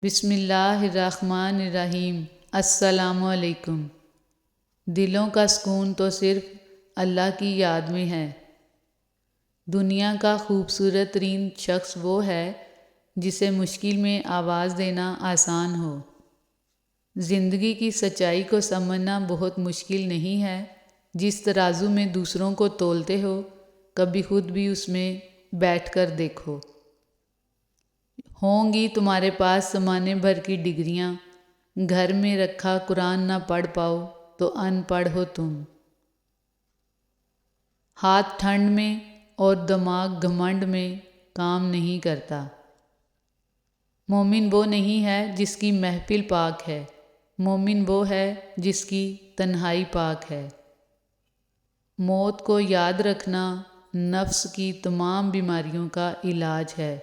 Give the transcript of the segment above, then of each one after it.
بسم اللہ الرحمن الرحیم۔ السلام علیکم۔ دلوں کا سکون تو صرف اللہ کی یاد میں ہے۔ دنیا کا خوبصورت ترین شخص وہ ہے جسے مشکل میں آواز دینا آسان ہو۔ زندگی کی سچائی کو سمجھنا بہت مشکل نہیں ہے۔ جس ترازو میں دوسروں کو تولتے ہو، کبھی خود بھی اس میں بیٹھ کر دیکھو۔ ہوں گی تمہارے پاس زمانے بھر کی ڈگریاں، گھر میں رکھا قرآن نہ پڑھ پاؤ تو ان پڑھ ہو تم۔ ہاتھ ٹھنڈ میں اور دماغ گھمنڈ میں کام نہیں کرتا۔ مومن وہ نہیں ہے جس کی محفل پاک ہے، مومن وہ ہے جس کی تنہائی پاک ہے۔ موت کو یاد رکھنا نفس کی تمام بیماریوں کا علاج ہے۔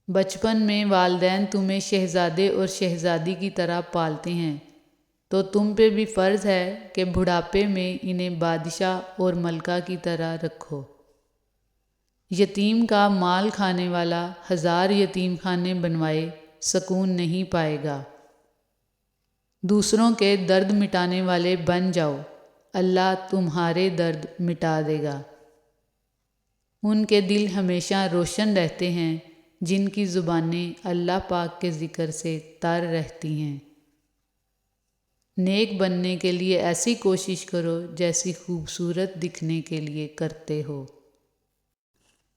بچپن میں والدین تمہیں شہزادے اور شہزادی کی طرح پالتے ہیں، تو تم پہ بھی فرض ہے کہ بڑھاپے میں انہیں بادشاہ اور ملکہ کی طرح رکھو۔ یتیم کا مال کھانے والا 1000 یتیم خانے بنوائے سکون نہیں پائے گا۔ دوسروں کے درد مٹانے والے بن جاؤ، اللہ تمہارے درد مٹا دے گا۔ ان کے دل ہمیشہ روشن رہتے ہیں جن کی زبانیں اللہ پاک کے ذکر سے تر رہتی ہیں۔ نیک بننے کے لیے ایسی کوشش کرو جیسی خوبصورت دکھنے کے لیے کرتے ہو۔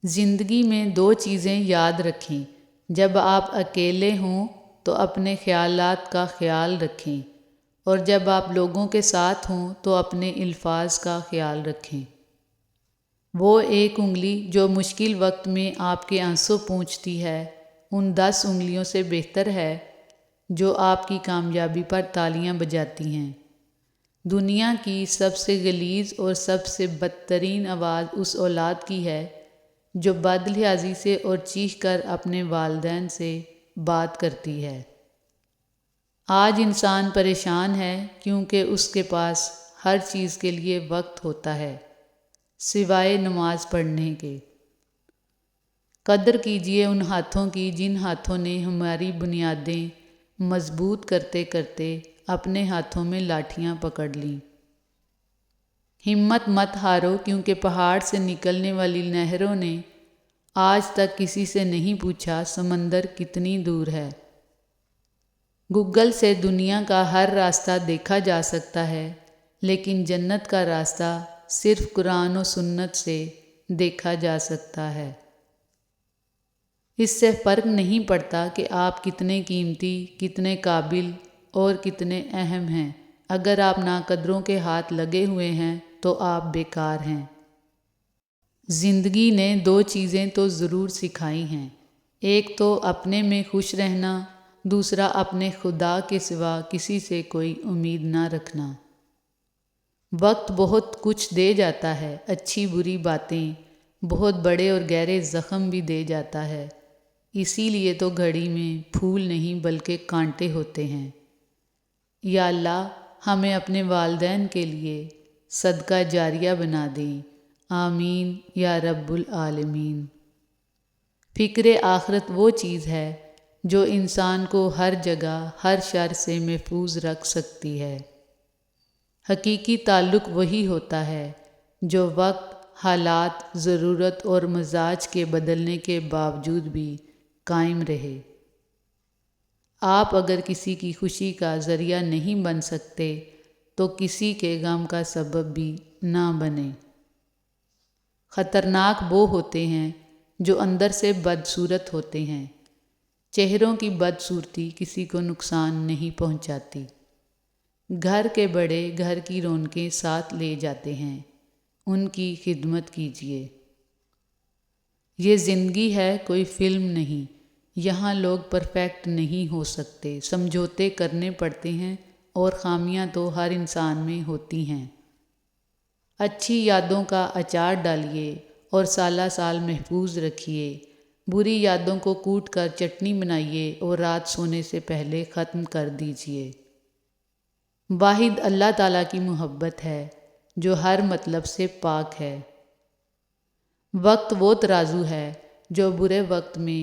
زندگی میں 2 چیزیں یاد رکھیں۔ جب آپ اکیلے ہوں تو اپنے خیالات کا خیال رکھیں، اور جب آپ لوگوں کے ساتھ ہوں تو اپنے الفاظ کا خیال رکھیں۔ وہ ایک انگلی جو مشکل وقت میں آپ کے آنسو پونچھتی ہے، ان 10 انگلیوں سے بہتر ہے جو آپ کی کامیابی پر تالیاں بجاتی ہیں۔ دنیا کی سب سے غلیظ اور سب سے بدترین آواز اس اولاد کی ہے جو بد لحاظی سے اور چیخ کر اپنے والدین سے بات کرتی ہے۔ آج انسان پریشان ہے کیونکہ اس کے پاس ہر چیز کے لیے وقت ہوتا ہے سوائے نماز پڑھنے کے۔ قدر کیجیے ان ہاتھوں کی جن ہاتھوں نے ہماری بنیادیں مضبوط کرتے کرتے اپنے ہاتھوں میں لاٹھیاں پکڑ لیں۔ ہمت مت ہارو کیونکہ پہاڑ سے نکلنے والی نہروں نے آج تک کسی سے نہیں پوچھا سمندر کتنی دور ہے۔ گوگل سے دنیا کا ہر راستہ دیکھا جا سکتا ہے، لیکن جنت کا راستہ صرف قرآن و سنت سے دیکھا جا سکتا ہے۔ اس سے فرق نہیں پڑتا کہ آپ کتنے قیمتی، کتنے قابل اور کتنے اہم ہیں۔ اگر آپ ناقدروں کے ہاتھ لگے ہوئے ہیں تو آپ بیکار ہیں۔ زندگی نے 2 چیزیں تو ضرور سکھائی ہیں، ایک تو اپنے میں خوش رہنا، دوسرا اپنے خدا کے سوا کسی سے کوئی امید نہ رکھنا۔ وقت بہت کچھ دے جاتا ہے، اچھی بری باتیں، بہت بڑے اور گہرے زخم بھی دے جاتا ہے۔ اسی لیے تو گھڑی میں پھول نہیں بلکہ کانٹے ہوتے ہیں۔ یا اللہ ہمیں اپنے والدین کے لیے صدقہ جاریہ بنا دیں، آمین یا رب العالمین۔ فکر آخرت وہ چیز ہے جو انسان کو ہر جگہ ہر شر سے محفوظ رکھ سکتی ہے۔ حقیقی تعلق وہی ہوتا ہے جو وقت، حالات، ضرورت اور مزاج کے بدلنے کے باوجود بھی قائم رہے۔ آپ اگر کسی کی خوشی کا ذریعہ نہیں بن سکتے تو کسی کے غم کا سبب بھی نہ بنیں۔ خطرناک وہ ہوتے ہیں جو اندر سے بدصورت ہوتے ہیں۔ چہروں کی بدصورتی کسی کو نقصان نہیں پہنچاتی۔ گھر کے بڑے گھر کی رونقیں ساتھ لے جاتے ہیں، ان کی خدمت کیجیے۔ یہ زندگی ہے، کوئی فلم نہیں۔ یہاں لوگ پرفیکٹ نہیں ہو سکتے، سمجھوتے کرنے پڑتے ہیں، اور خامیاں تو ہر انسان میں ہوتی ہیں۔ اچھی یادوں کا اچار ڈالیے اور سالہ سال محفوظ رکھیے، بری یادوں کو کوٹ کر چٹنی بنائیے اور رات سونے سے پہلے ختم کر دیجیے۔ واحد اللہ تعالیٰ کی محبت ہے جو ہر مطلب سے پاک ہے۔ وقت وہ ترازو ہے جو برے وقت میں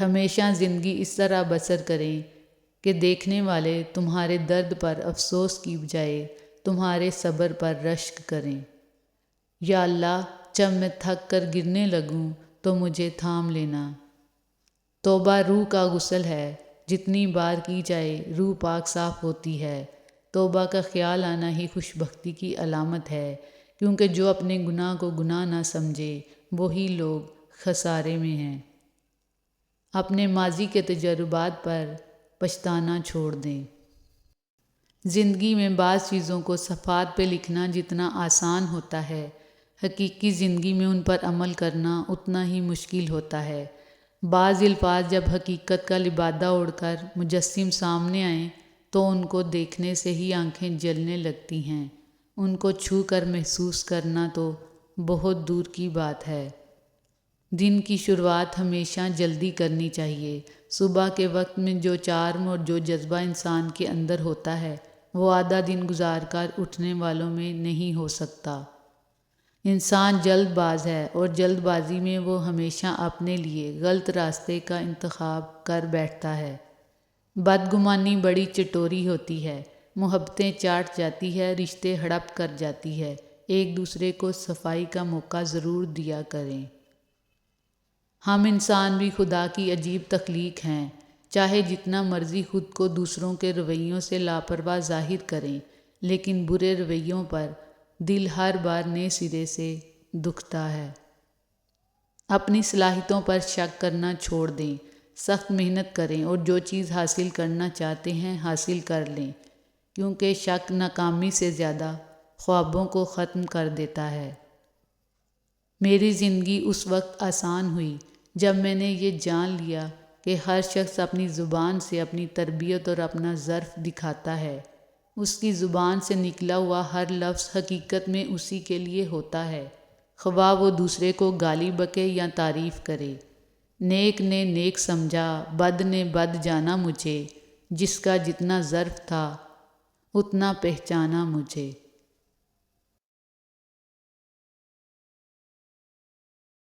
ہمیشہ زندگی اس طرح بسر کریں کہ دیکھنے والے تمہارے درد پر افسوس کی بجائے تمہارے صبر پر رشک کریں۔ یا اللہ، جب میں تھک کر گرنے لگوں تو مجھے تھام لینا۔ توبہ روح کا غسل ہے، جتنی بار کی جائے روح پاک صاف ہوتی ہے۔ توبہ کا خیال آنا ہی خوش بختی کی علامت ہے، کیونکہ جو اپنے گناہ کو گناہ نہ سمجھے وہی لوگ خسارے میں ہیں۔ اپنے ماضی کے تجربات پر پچھتانا چھوڑ دیں۔ زندگی میں بعض چیزوں کو صفحات پہ لکھنا جتنا آسان ہوتا ہے، حقیقی زندگی میں ان پر عمل کرنا اتنا ہی مشکل ہوتا ہے۔ بعض الفاظ جب حقیقت کا لبادہ اوڑھ کر مجسم سامنے آئیں تو ان کو دیکھنے سے ہی آنکھیں جلنے لگتی ہیں، ان کو چھو کر محسوس کرنا تو بہت دور کی بات ہے۔ دن کی شروعات ہمیشہ جلدی کرنی چاہیے۔ صبح کے وقت میں جو چارم اور جو جذبہ انسان کے اندر ہوتا ہے وہ آدھا دن گزار کر اٹھنے والوں میں نہیں ہو سکتا۔ انسان جلد باز ہے اور جلد بازی میں وہ ہمیشہ اپنے لیے غلط راستے کا انتخاب کر بیٹھتا ہے۔ بدگمانی بڑی چٹوری ہوتی ہے، محبتیں چاٹ جاتی ہے، رشتے ہڑپ کر جاتی ہے۔ ایک دوسرے کو صفائی کا موقع ضرور دیا کریں۔ ہم انسان بھی خدا کی عجیب تخلیق ہیں، چاہے جتنا مرضی خود کو دوسروں کے رویوں سے لاپرواہ ظاہر کریں، لیکن برے رویوں پر دل ہر بار نئے سرے سے دکھتا ہے۔ اپنی صلاحیتوں پر شک کرنا چھوڑ دیں، سخت محنت کریں اور جو چیز حاصل کرنا چاہتے ہیں حاصل کر لیں، کیونکہ شک ناکامی سے زیادہ خوابوں کو ختم کر دیتا ہے۔ میری زندگی اس وقت آسان ہوئی جب میں نے یہ جان لیا کہ ہر شخص اپنی زبان سے اپنی تربیت اور اپنا ظرف دکھاتا ہے۔ اس کی زبان سے نکلا ہوا ہر لفظ حقیقت میں اسی کے لیے ہوتا ہے، خواہ وہ دوسرے کو گالی بکے یا تعریف کرے۔ نیک نے نیک سمجھا، بد نے بد جانا مجھے، جس کا جتنا ظرف تھا اتنا پہچانا مجھے۔